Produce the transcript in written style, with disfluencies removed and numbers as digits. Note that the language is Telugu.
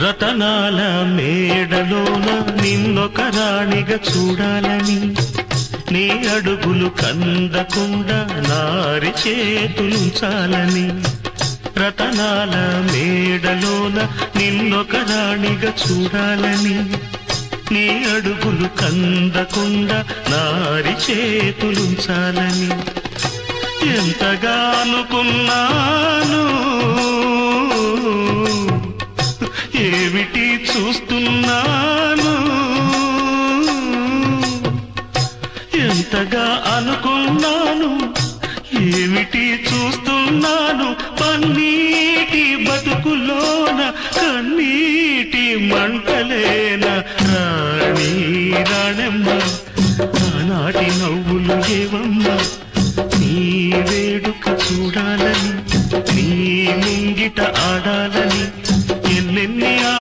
రతనాల మేడలోన నిన్నొక రాణిగా చూడాలని, నీ అడుగులు కందకుండా నారి చేతులుంచాలని. రతనాల మేడలోన నిన్నొక రాణిగా చూడాలని, నీ అడుగులు కందకుండా నారి చేతులుంచాలని. ఎంతగా అనుకున్నాను, ఏమిటి చూస్తున్నాను. ఎంతగా అనుకున్నాను, ఏమిటి చూస్తున్నాను. పన్నీటి బతుకులోన కన్నీటి మంటలేన రాణి రాణమ్మ, ఆనాటి నవ్వులు ఏవమ్మ. నీ వేడుక చూడాలని, నీ ముంగిట ఆడాలని.